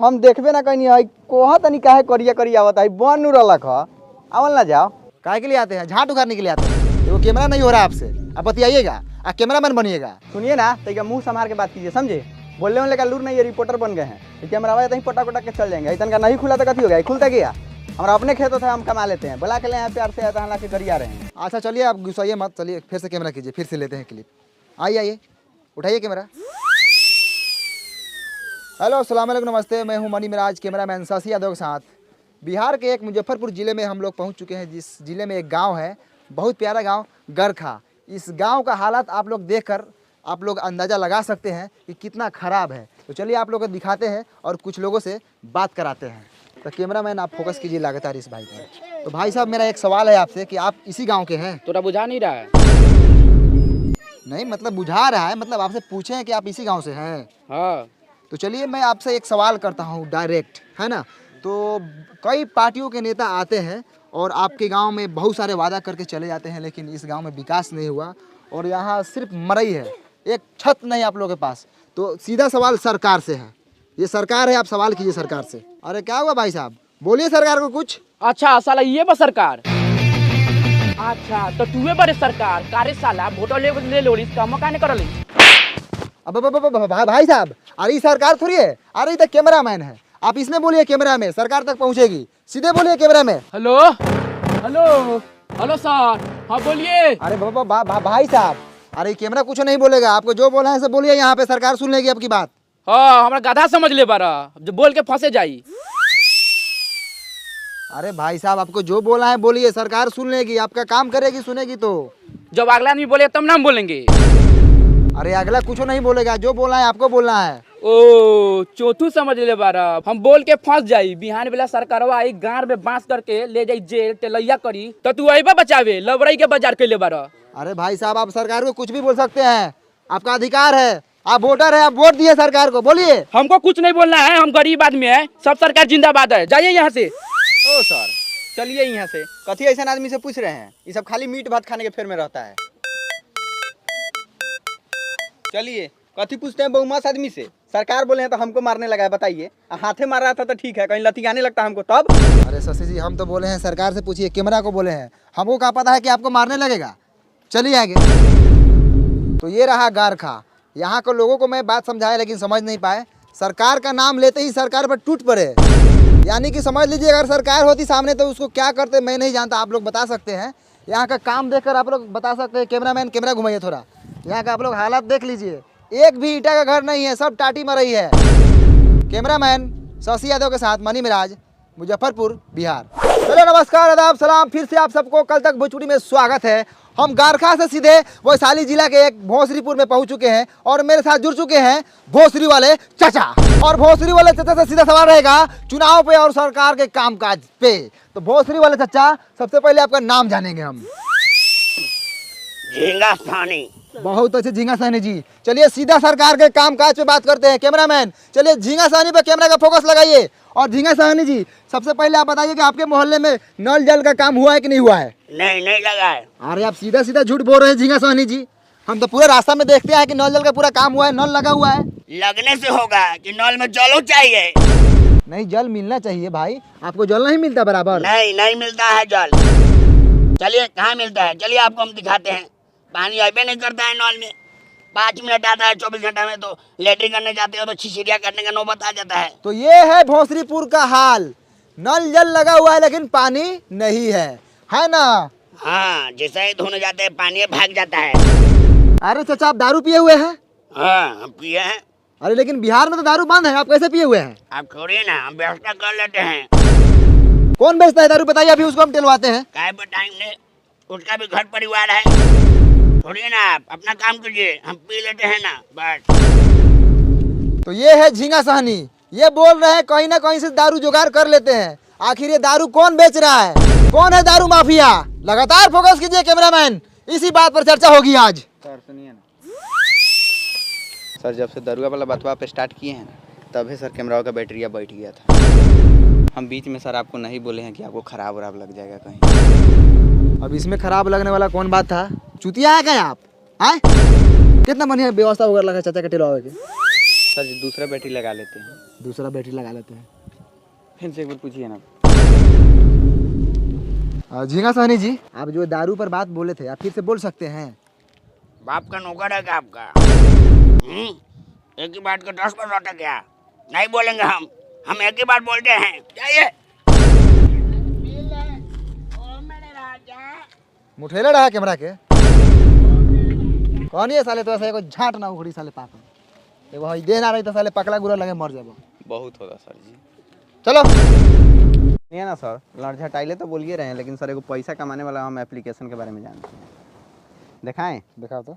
हम देखबे ना कहीं है कोहा तनी काहे करिया करिया आवत है बन नु रलक ह आवल ना जाओ। काहे के लिए आते हैं? झाट उखाड़ने के लिए आते हैं। वो कैमरा नहीं हो रहा आपसे, आप बतियाइएगा, आप कैमरामैन बनिएगा। सुनिए ना तो मुंह संभाल के बात कीजिए, समझे? बोलने वाले का लूर नहीं है, रिपोर्टर बन गए हैं। कैमरा आया तो पटा पटा के चल जाएंगे। इतना का नहीं खुला तो कथी हो गया? खुलता गया हमारा अपने खेत होता है, हम कमा लेते हैं। बुला के ले यहाँ प्यार से आता है के करिया रहे हैं। अच्छा चलिए, आप गुस्साइए मत, चलिए फिर से कैमरा कीजिए, फिर से लेते हैं क्लिप। आइए आइए, उठाइए कैमरा। हेलो, अस्सलाम वालेकुम, नमस्ते। मैं हूं मनी मिराज, कैमरामैन शशि यादव के साथ। बिहार के एक मुजफ्फरपुर ज़िले में हम लोग पहुंच चुके हैं, जिस ज़िले में एक गांव है, बहुत प्यारा गांव गरखा। इस गांव का हालात आप लोग देखकर आप लोग अंदाज़ा लगा सकते हैं कि कितना ख़राब है। तो चलिए आप लोग को दिखाते हैं और कुछ लोगों से बात कराते हैं। तो कैमरामैन आप फोकस कीजिए लगातार इस भाई पर। तो भाई साहब, मेरा एक सवाल है आपसे कि आप इसी गाँव के हैं? तोरा बुझा नहीं रहा है? नहीं मतलब बुझा रहा है, मतलब आपसे पूछे हैं कि आप इसी गाँव से हैं। हाँ। तो चलिए मैं आपसे एक सवाल करता हूँ डायरेक्ट, है ना? तो कई पार्टियों के नेता आते हैं और आपके गांव में बहुत सारे वादा करके चले जाते हैं, लेकिन इस गांव में विकास नहीं हुआ और यहाँ सिर्फ मरई है, एक छत नहीं आप लोगों के पास। तो सीधा सवाल सरकार से है, ये सरकार है, आप सवाल कीजिए सरकार से। अरे क्या हुआ भाई साहब, बोलिए सरकार को कुछ। अच्छा साला ये बा सरकार। अच्छा तो तूहे बड़े सरकार कारे साला वोट ले लो इसका मकान कर ले। अब भाई साहब, अरे सरकार थोड़ी है, अरे ये तो कैमरामैन है। आप इसमें बोलिए कैमरा में, सरकार तक पहुंचेगी। सीधे बोलिए कैमरा में। हेलो हेलो हेलो सर, हाँ बोलिए। अरे भाई साहब, अरे कैमरा कुछ नहीं बोलेगा, आपको जो बोला है सब बोलिए, यहाँ पे सरकार सुन लेगी आपकी बात। हाँ हमारा गधा समझ ले बारा, जो बोल के फंसे जाई। अरे भाई साहब, आपको जो बोला है बोलिए, सरकार सुन लेगी, आपका काम करेगी, सुनेगी तो। जब अगला आदमी बोले तब ना हम बोलेंगे। अरे अगला कुछ नहीं बोलेगा, जो बोला है आपको बोलना है। ओ चौथू समझ ले बारा, हम बोल के फंस जाई, बिहान बेला सरकारवा आई गांव में बांस करके ले जाई जेल तेलैया करी, तो तू अइबा बचावे लबरई के बाजार के ले बारा। अरे भाई साहब, आप सरकार को कुछ भी बोल सकते हैं, आपका अधिकार है, आप वोटर है, आप वोट दिए सरकार को, बोलिए। हमको कुछ नहीं बोलना है, हम गरीब आदमी है, सब सरकार जिंदाबाद है, जाइए यहाँ से। ओ सर चलिए यहाँ से, कथी ऐसा आदमी से पूछ रहे हैं? ये सब खाली मीट भात खाने के फेर में रहता है। चलिए, कथी पूछते हैं बहुमत आदमी से? सरकार बोले हैं तो हमको मारने लगा है, बताइए। हाथे मार रहा था तो ठीक है, कहीं लतियाने लगता हमको तब। अरे शशि जी, हम तो बोले हैं सरकार से पूछिए, कैमरा को बोले हैं, हमको क्या पता है कि आपको मारने लगेगा। चलिए आगे। तो ये रहा गारखा, यहाँ के लोगों को मैं बात समझाया लेकिन समझ नहीं पाए। सरकार का नाम लेते ही सरकार पर टूट पड़े, यानी कि समझ लीजिए अगर सरकार होती सामने तो उसको क्या करते मैं नहीं जानता, आप लोग बता सकते हैं। यहाँ का काम देखकर आप लोग बता सकते हैं। कैमरामैन कैमरा घुमाइए थोड़ा, यहाँ का आप लोग हालात देख लीजिए, एक भी ईटा का घर नहीं है, सब टाटी मरई है। कैमरामैन शशि यादव के साथ मनी मिराज, मुजफ्फरपुर, बिहार। चलो नमस्कार, आदाब, सलाम, फिर से आप सबको कल तक भोजपुरी में स्वागत है। हम गारखा से सीधे वैशाली जिला के एक भोसरीपुर में पहुंच चुके हैं और मेरे साथ जुड़ चुके हैं भोसरी वाले चाचा। और भोसरी वाले चाचा से सीधा सवाल रहेगा चुनाव पे और सरकार के कामकाज पे। तो भोसरी वाले चाचा, सबसे पहले आपका नाम जानेंगे हम। झींगा सानी। बहुत अच्छे झींगा सानी जी। चलिए सीधा सरकार के कामकाज पे बात करते हैं। कैमरामैन चलिए झींगा सानी पे कैमरा का फोकस लगाइए। और झींगा सानी जी, सबसे पहले आप बताइए कि आपके मोहल्ले में नल जल का काम हुआ है कि नहीं हुआ है? नहीं लगा है। अरे आप सीधा सीधा झूठ बोल रहे हैं झींगा सानी जी, हम तो पूरे रास्ता में देखते हैं कि नल जल का पूरा काम हुआ है, नल लगा हुआ है। लगने से होगा कि नल में जल चाहिए। नहीं, जल मिलना चाहिए भाई, आपको जल नहीं मिलता बराबर? नहीं मिलता है जल। चलिए कहाँ मिलता है, चलिए आपको हम दिखाते हैं। पानी अबे नहीं करता है नल में, 5 मिनट आता है 24 घंटा में, तो लेटरिन करने जाते हो तो छिछिरिया करने का नौबत आ जाता है। तो ये है भोसरीपुर का हाल, नल जल लगा हुआ है लेकिन पानी नहीं है ना? हाँ, जैसे ही धोने जाते हैं पानी भाग जाता है। अरे चाचा, आप दारू पिए हुए हैं? हाँ हम पिए हैं। अरे लेकिन बिहार में तो दारू बंद है, आप कैसे पिए हुए हैं? आप छोड़िए ना, हम व्यवस्था कर लेते हैं। कौन बेचता है दारू बताइए, अभी उसको हम टिलवाते हैं। काय बताएंगे, उसका भी घर परिवार है। छोड़िए ना, आप अपना काम कीजिए, हम पी लेते हैं ना बस। तो ये है झींगा सहनी, ये बोल रहे हैं कहीं ना कहीं से दारू जुगाड़ कर लेते हैं। आखिर ये दारू कौन बेच रहा है, कौन है दारू माफिया? लगातार फोकस कीजिए कैमरामैन, इसी बात पर चर्चा होगी आज। सर सुनिए ना सर, जब से दरुआ वाला बतवा पे स्टार्ट किए हैं ना, तभी सर कैमरा का बैटरिया बैठ गया था। हम बीच में सर आपको नहीं बोले हैं कि आपको खराब वराब लग जाएगा कहीं। अब इसमें खराब लगने वाला कौन बात था? चुतिया है क्या आप? आए कितना बढ़िया व्यवस्था वगैरह लगा चाचा के टिलवावे के। सर जी दूसरा बैटरी लगा लेते हैं। दूसरा बैटरी लगा लेते हैं। फिर से एक बार पूछिए ना। झींगा सहनी जी, आप जो दारू पर बात बोले थे आप फिर से बोल सकते हैं? बाप का नौकर है क्या आपका? एक ही बात का 10 बार लौटा क्या? नहीं बोलेंगे हम एक ही बात बोलते हैं। जाइए। मुठेला रहा कैमरा के कौन ये साले? तो ऐसा एगो झाट ना उखड़ी साले पाक एगो हई दे ना रही तो साले पकड़ा गुरा लगे मर जाबो। बहुत होगा सर जी। चलो नहीं है ना सर, लड़ झटाइले तो बोलिए रहे हैं, लेकिन सर एगो पैसा कमाने वाला हम एप्लीकेशन के बारे में जानते हैं। दिखाएं? दिखाओ तो।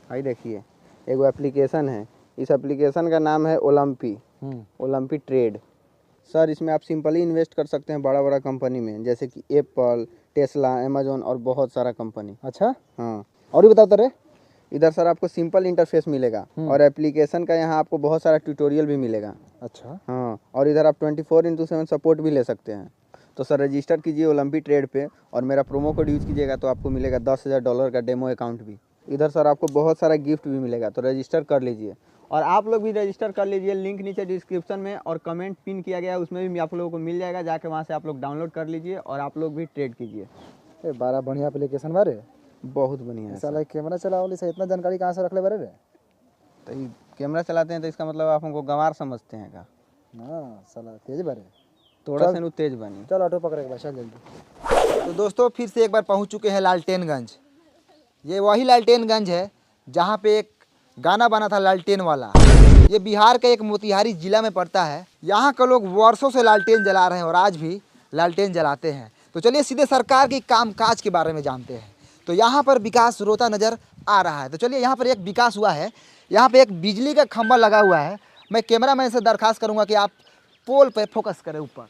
भाई देखिए, एगो एप्लीकेशन है, इस एप्लीकेशन का नाम है ओलंपी। ओलंपी ट्रेड। सर इसमें आप सिंपली इन्वेस्ट कर सकते हैं बड़ा बड़ा कंपनी में, जैसे कि एप्पल, टेस्ला, अमेजोन और बहुत सारा कंपनी। अच्छा, हाँ, और भी बताओ तो। इधर सर आपको सिंपल इंटरफेस मिलेगा और एप्लीकेशन का यहाँ आपको बहुत सारा ट्यूटोरियल भी मिलेगा। अच्छा, हाँ, और इधर आप 24/7 सपोर्ट भी ले सकते हैं। तो सर रजिस्टर कीजिए ओलंपी ट्रेड पे और मेरा प्रोमो कोड यूज़ कीजिएगा तो आपको मिलेगा $10,000 का डेमो अकाउंट भी। इधर सर आपको बहुत सारा गिफ्ट भी मिलेगा, तो रजिस्टर कर लीजिए। और आप लोग भी रजिस्टर कर लीजिए, लिंक नीचे डिस्क्रिप्शन में और कमेंट पिन किया गया है, उसमें भी आप लोगों को मिल जाएगा। जाके वहाँ से आप लोग डाउनलोड कर लीजिए और आप लोग भी ट्रेड कीजिए। बड़ा बढ़िया एप्लीकेशन बारे, बहुत बढ़िया है। साला कैमरा चलाओ से इतना जानकारी कहाँ से रख ले बारे रे? तो ये कैमरा चलाते हैं तो इसका मतलब आप हमको गंवार समझते हैं का? हाँ साला तेज बारे, थोड़ा सा तेज बनी। चल ऑटो पकड़े के चल जल्दी। तो दोस्तों फिर से एक बार पहुंच चुके हैं लालटेनगंज। ये वही लालटेनगंज है जहां पे एक गाना बना था लालटेन वाला। ये बिहार के एक मोतिहारी जिला में पड़ता है। यहाँ के लोग वर्षों से लालटेन जला रहे हैं और आज भी लालटेन जलाते हैं। तो चलिए सीधे सरकार की कामकाज के बारे में जानते हैं। तो यहाँ पर विकास रोता नज़र आ रहा है। तो चलिए यहाँ पर एक विकास हुआ है, यहाँ पे एक बिजली का खंभा लगा हुआ है। मैं कैमरामैन से दरखास्त करूँगा कि आप पोल पे फोकस करें ऊपर।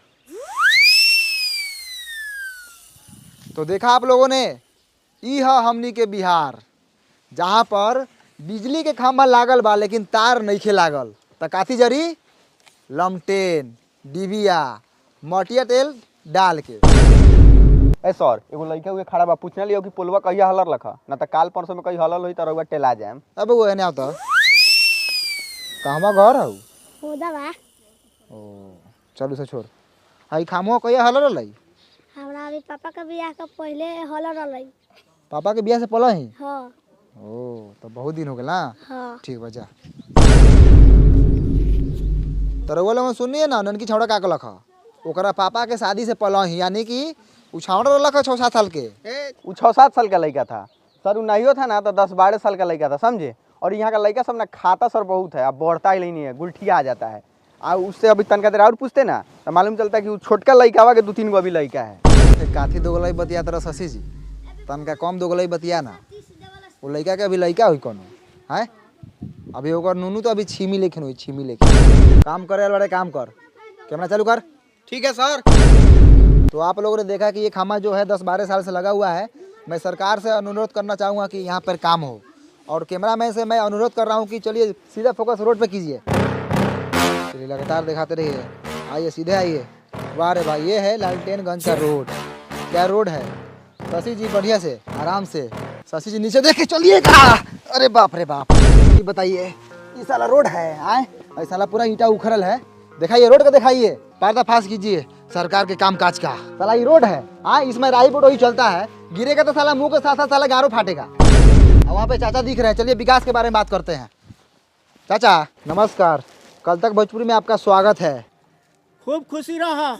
तो देखा आप लोगों ने, ई है हमनी के बिहार जहाँ पर बिजली के खंभा लागल बा लेकिन तार नइखे लागल। त काथी जरी? लमटेन, डिबिया, मटिया तेल डाल के। ए सर, एगो लड़का हुए खड़ा बा, पूछने लियो कि पुलवा कहिया हलर लखा, ना त काल परसों में कहीं हलल होई त रउआ टेला जाएम। अब वो एने आवता कहवा घर हऊ? होदा बा। ओ चल उसे छोड़। हई खामो कहिया हलर रहलै? हमरा अभी पापा का बियाह का पहले हल रहलै। पापा के बियाह से पहले ही? हाँ। ओ तो बहुत दिन हो गया ना। हाँ। ठीक बा जा। तो रउआ लोगन सुनिए ना, ननकी छौड़ा का लखा ओकरा पापा के शादी से पहले ही, यानी कि उ छौड़ा लखा 6-7 साल के। उ 6-7 साल का लड़का था सर, उ नहीं था ना तो 10-12 साल का लड़का था, समझे। और यहाँ का लड़का सब ना खाता सर बहुत है, अब बढ़ता ही नहीं है, गुलठिया आ जाता है। और उससे अभी तनका देर और पूछते ना तो मालूम चलता है कि वो छोटका लड़का हुआ के 2-3 गो अभी लड़का है। काथी दोगलई बतिया तरह शशि जी, तनका कम दोगलई बतिया ना। वो लड़का के अभी लड़का हुई कौन है? अभी ओकर नूनू तो अभी छीमी लेखिन हुई, छीमी लेखिन। काम करे बड़े काम कर, कैमरा चालू कर। ठीक है सर। तो आप लोगों ने देखा कि ये खामा जो है 10-12 साल से लगा हुआ है। मैं सरकार से अनुरोध करना चाहूँगा कि यहाँ पर काम हो, और कैमरामैन से मैं अनुरोध कर रहा हूँ कि चलिए सीधा फोकस रोड पे कीजिए। चलिए लगातार दिखाते रहिए, आइए सीधे आइए। वाह रे भाई, ये है लालटेनगंज का रोड। क्या रोड है शशि जी? बढ़िया से आराम से शशि जी नीचे देख के चलिएगा। अरे बाप रे बाप, ये बताइए ये साला रोड है आए? ये साला पूरा ईंटा उखड़ल है। दिखाइए रोड का, दिखाइए, पर्दाफाश कीजिए सरकार के कामकाज का। साला ये रोड है हाँ, इसमें राई बोट ही चलता है, गिरेगा तो साला मुंह के साथ साथ साला गारो फाटेगा। और वहाँ पे चाचा दिख रहे हैं। चलिए विकास के बारे में बात करते हैं। चाचा नमस्कार, कल तक भोजपुरी में आपका स्वागत है। खूब खुशी रहा।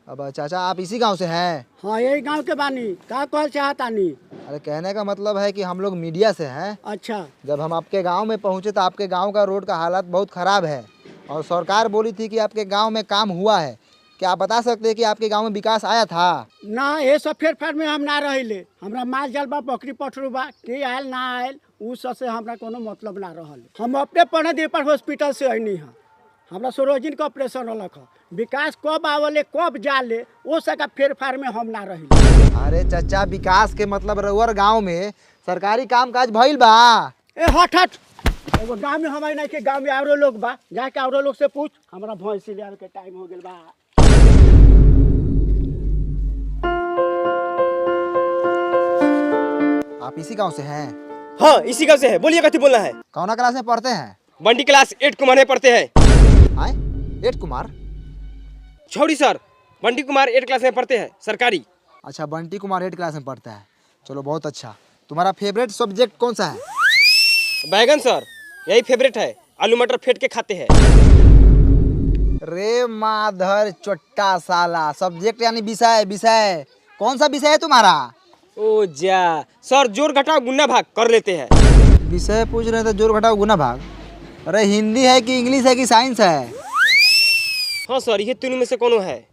अब चाचा आप इसी गांव से हैं? हाँ यही गांव के बानी, का कहल चाहतानी? अरे कहने का मतलब है कि हम लोग मीडिया से हैं। अच्छा। जब हम आपके गांव में पहुंचे तो आपके गांव का रोड का हालत बहुत ख़राब है और सरकार बोली थी कि आपके गांव में काम हुआ है। क्या आप बता सकते हैं कि आपके गांव में विकास आया था? ना ये सब फेर फार में हम ना रहिले। हमरा माल जाल बा, बकरी पठरू बा, के आयल ना आयल उ सब से हमरा कोनो मतलब ना रहल। हम अपने पढ़े दे पर हॉस्पिटल से अइनी है। हमरा सरोजिन का ऑपरेशन होलक है। विकास कब आवले कब जाले वो सका फेर फार में हम ना रहिले। अरे चाचा, विकास के मतलब रउअर गांव में सरकारी कामकाज भइल बा? ए हट हट, एगो गांव में हमारे नहीं के गांव में औरो लोग बा, जाके औरो लोग से पूछ। हमरा भैंसी ले के टाइम हो गेल बा। आप इसी गांव से हैं? हाँ इसी का से है, बोलिए कथी बोलना है। कौना क्लास में पढ़ते हैं? बंटी क्लास 8 कुमार में पढ़ते हैं। आए 8 कुमार? छोड़ी सर, बंटी कुमार 8 क्लास में पढ़ते हैं, सरकारी। अच्छा, बंटी कुमार 8 क्लास में पढ़ता है। चलो बहुत अच्छा। तुम्हारा फेवरेट सब्जेक्ट कौन सा है? बैगन सर, यही फेवरेट है, आलू मटर फेंट के खाते हैं। रे माधर चोट्टा साला, सब्जेक्ट यानी विषय। विषय कौन सा विषय है तुम्हारा? ओ जा सर, जोड़ घटाव गुना भाग कर लेते हैं। विषय पूछ रहे हैं तो जोड़ घटाओ गुना भाग। अरे हिंदी है कि इंग्लिश है कि साइंस है? हाँ सर, ये तीनों में से कौन है,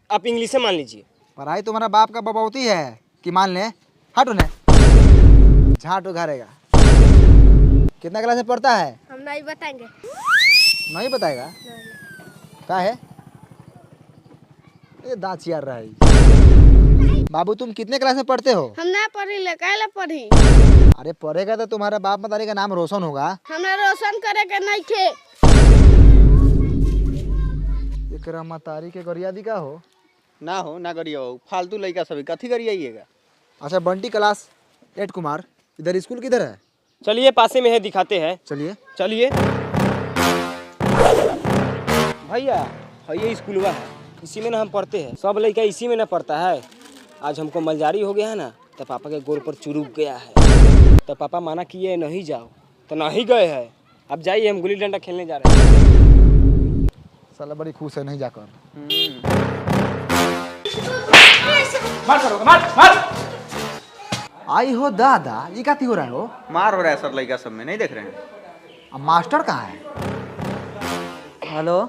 आप इंग्लिश से मान लीजिए। पढ़ाई तुम्हारा बाप का बबौती है कि मान ले? हट उन्हें, झाट उघारेगा। कितना क्लास में पढ़ता है? हम नहीं बताएंगे। नहीं बताएगा? क्या है ये दांत यार रहा है। बाबू तुम कितने क्लास में पढ़ते हो? हम ना पढ़ी ले, काहे ला पढ़ी? अरे पढ़ेगा तो तुम्हारा बाप मतारी का नाम रोशन होगा। हमरा रोशन करे के नहीं थे। एकरा मतारी के गरियादी का हो? ना हो ना करिए हो, फालतू लड़का सभी कथी करिएगा। अच्छा, बंटी क्लास 8 कुमार, इधर स्कूल किधर है? चलिए पासे में है, दिखाते हैं। चलिए। चलिए भैया, ये स्कूल है, इसी में ना हम पढ़ते हैं। सब लड़का इसी में ना पढ़ता है। आज हमको मलजारी हो गया है ना, तो पापा के गोर पर चुरुक गया है, तो पापा माना किए नहीं जाओ, तो नहीं गए हैं। अब जाइए, हम गुल्ली डंडा खेलने जा रहे हैं। साला बड़ी खुश है नहीं जाकर। आई हो दादा, ये क्या हो रहा है हो? मार हो रहा है सर लड़का सब में, नहीं देख रहे हैं? अब मास्टर कहाँ है? हेलो,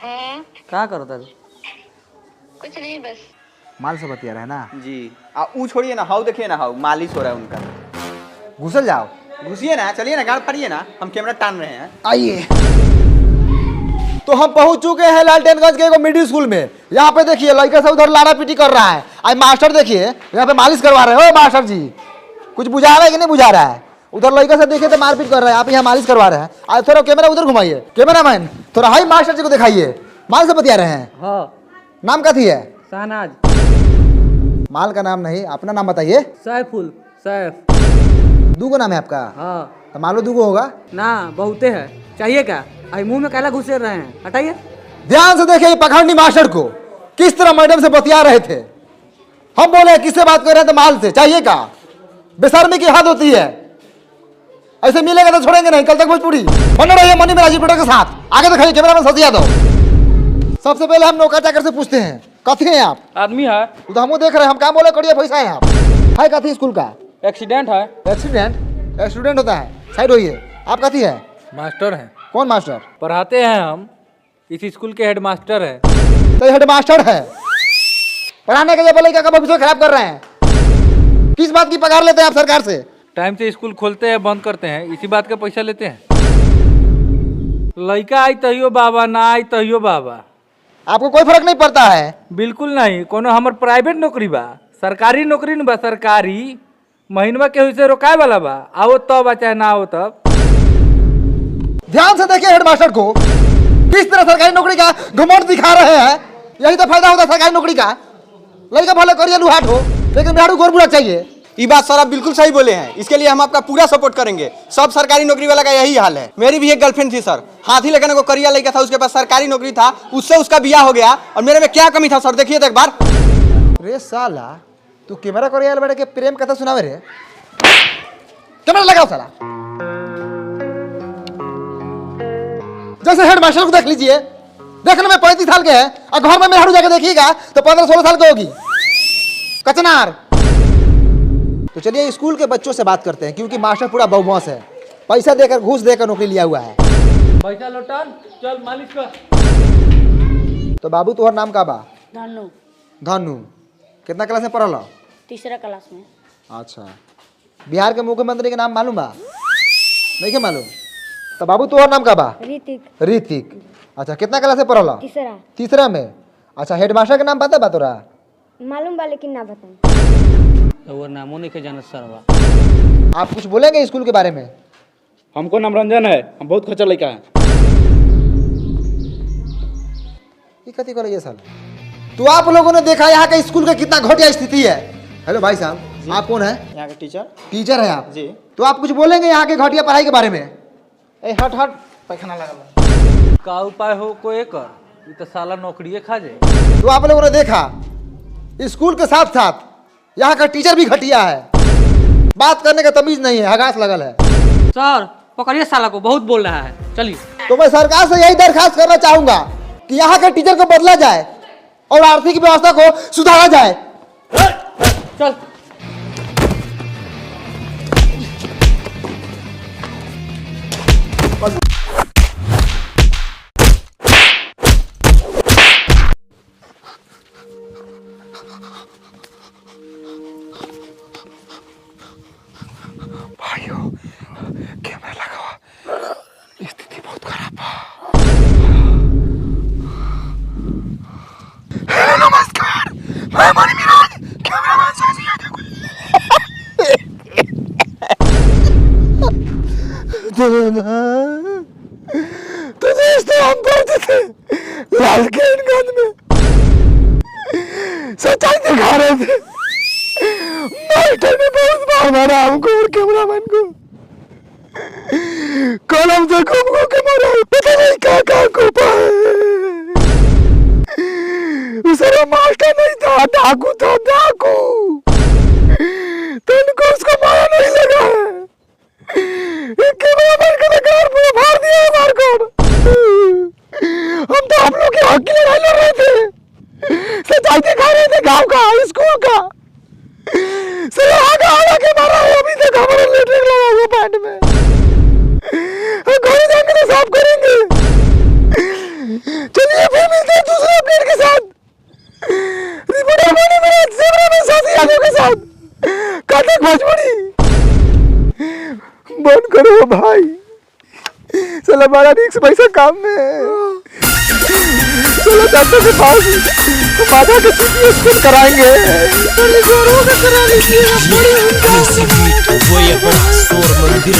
क्या करो तब? कुछ नहीं, बस माल से बतिया रहे ना जी। ऊ छोड़िए ना, हाउ देखिए ना, हाउ मालिश हो रहा है उनका। घुसल जाओ। घुसिए ना, चलिए ना, गाड़ फाड़िए ना, हम कैमरा टान रहे हैं। आइए। तो हम पहुंच चुके हैं लालटेनगंज के एगो मिडिल स्कूल में। यहाँ पे देखिए लड़का सब उधर लाड़ा पीटी कर रहा है। आज मास्टर देखिए यहाँ पे मालिश करवा रहे हो। मास्टर जी कुछ बुझा रहा है कि नहीं बुझा रहा है? उधर लड़का सब देखिए तो मारपीट कर रहा है, आप यहाँ मालिश करवा रहे हैं। आज थोड़ा कैमरा उधर घुमाइए। कैमरा मैन थोड़ा हाई मास्टर जी को दिखाइए। माल से बतिया रहे हैं। हाँ, नाम क्या थी है? शहनाज। माल का नाम नहीं, अपना नाम बताइए। सैफुल, सैफ। दूगो नाम है आपका? हाँ। तो मालो दूगो होगा ना, बहुते है। चाहिए क्या? आई मुंह में कैला घुसे रहे हैं, हटाइए। ध्यान से देखिए पखंडी मास्टर को किस तरह मैडम से बतिया रहे थे। हम बोले किससे बात कर रहे थे? माल से। चाहिए का? बेशर्मी की हद होती है। ऐसे मिलेगा तो छोड़ेंगे नहीं। कल तक भोजपुरी बने रहिए मनी में राजीव के साथ। आगे दिखाइए कैमरा में ससिया दो। सबसे पहले हम नौका चाकर से पूछते हैं, कथी हैं आप? आदमी है, तो हम देख रहे हैं, हम काम बोले करिए पैसा है आप। है कथी स्कूल का? एक्सीडेंट है। एक्सीडेंट? स्टूडेंट होता है, साइड होइए। आप कथी है? मास्टर हैं। कौन मास्टर? पढ़ाते हैं हम, इस स्कूल के हेड मास्टर है। तो हेड मास्टर है, पढ़ाने के लिए बोले क्या भविष्य खराब कर रहे हैं? किस बात की पगार लेते हैं आप सरकार से? टाइम से स्कूल खोलते हैं, बंद करते हैं, इसी बात का पैसा लेते हैं। लड़का आई तहियो बाबा, ना आई तहियो बाबा। आपको कोई फर्क नहीं पड़ता है? बिल्कुल नहीं। कोनो हमर प्राइवेट नौकरी बा, सरकारी नौकरी न बा। सरकारी महीनवा के से रोकाए वाला बा। आओ तब आ चाहे ना आओ तब। ध्यान से देखिए हेड मास्टर को किस तरह सरकारी नौकरी का घमंड दिखा रहे हैं। यही तो फायदा होता है सरकारी नौकरी का। लड़का भले करिए लुहाट हो, लेकिन बिहारू गोर बुरा चाहिए। ये बात सर आप बिल्कुल सही बोले हैं। इसके लिए हम आपका पूरा सपोर्ट करेंगे। सब सरकारी नौकरी वाला का यही हाल है। मेरी भी एक गर्लफ्रेंड थी सर, हाथी लेकर को करिया लड़का था, उसके पास सरकारी नौकरी था, उससे उसका बियाह हो गया। और मेरे में क्या कमी था सर, देखिए तो एक बार। रे साला तू कैमरा करिया बैठ के प्रेम कथा सुनावे रे। कैमरा लगाओ साला। जैसे हेड मास्टर को देख लीजिए, देखने में 35 साल के हैं और घर में मेहरारू जाके देखिएगा तो 15-16 साल की होगी। कचनार। तो चलिए स्कूल के बच्चों से बात करते हैं, क्योंकि मास्टर पूरा बदमाश है। पैसा देकर घूस देकर नौकरी लिया हुआ है। पैसा लौटान, चल मालिश कर। तो बाबू तुम्हारा नाम का बा? धनु, धनु। कितना क्लास में पढ़ल? तीसरा क्लास में। अच्छा, बिहार के मुख्यमंत्री के नाम मालूम बा? नहीं के मालूम? तो बाबू तुम्हारा नाम का बा? ऋतिक। ऋतिक। अच्छा, कितना क्लास में पढ़ल? तीसरा। तीसरा में। अच्छा, हेडमास्टर के नाम पता बा तोरा? मालूम बा लेकिन ना बताऊं। और नामों नहीं के जानत सरवा। आप कुछ बोलेंगे स्कूल के बारे में? हमको नाम रंजन है, हम बहुत खच्चर लड़का है। ये कथी कर ये साल? तो आप लोगों ने देखा यहाँ के स्कूल का कितना घटिया स्थिति है। हेलो भाई साहब, आप कौन है? यहाँ के टीचर। टीचर है आप जी। तो आप कुछ बोलेंगे यहाँ के घटिया पढ़ाई के बारे में? ए हट हट, पैखाना लगा। का उपाय हो कोई कर, ये तो साला नौकरिए खा जाए। तो आप लोगों ने देखा स्कूल के साथ साथ यहाँ का टीचर भी घटिया है, बात करने का तमीज नहीं है, हगास लगल है। सर पकड़िए साला को, बहुत बोल रहा है, चलिए। तो मैं सरकार से यही दरखास्त करना चाहूंगा कि यहाँ के टीचर को बदला जाए और आर्थिक व्यवस्था को सुधारा जाए। चल भाइयों कैमरा लगा हुआ, स्थिति बहुत खराब है। हेलो नमस्कार, मैं मणि मिराज, कैमरामैन साजी यादव। तो दोस्तों हम पढ़ते थे लालकेनगंज में, सच्चाई दिखा रहे थे। मास्टर ने बहुत मार मारा हमको और कैमरामैन को, कलम से घूम के मारा, पता नहीं क्या कोपा है। सारा मास्टर नहीं था, डाकू था, डाकू। तो इनको उसको मारा नहीं लगा है। कैमरामैन का कार पूरा फाड़ दिया है मार कर। हम तो आप लोग के हक की लड़ाई लड़ रहे थे, सच्चाई दिखा रहे थे गाँव का, स्कूल का। सर आगा के मारा है, अभी तक हमारा लेटरिन लगा हुआ पैंट में। घरे जाएंगे तो साफ करेंगे। चलिए फिर मिलते हैं दूसरे अपडेट के साथ। रिपोर्टर बने मेरे कैमरा में साथी यादव के साथ। काटे भोजपुरी बंद करो भाई, चलो हमारा रिक्स पैसा काम में है। चलो डॉक्टर के पास माता के छुट्टी स्कूल कराएंगे। करा लीजिए, वो ये बड़ा शोर मंदिर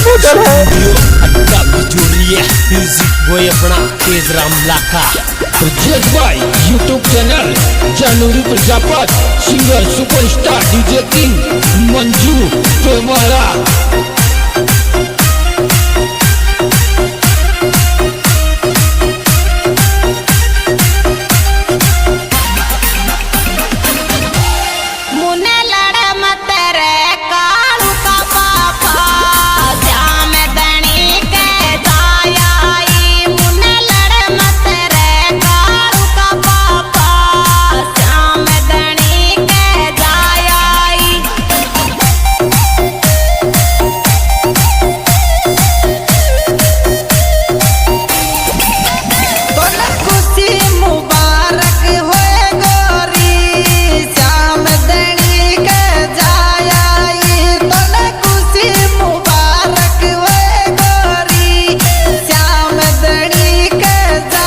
अड्डा बिजुरिया म्यूजिक, वो ये बड़ा Tej Ram Lakha project by YouTube channel Januri Prajapat, singer superstar DJ king Manju पेवाला।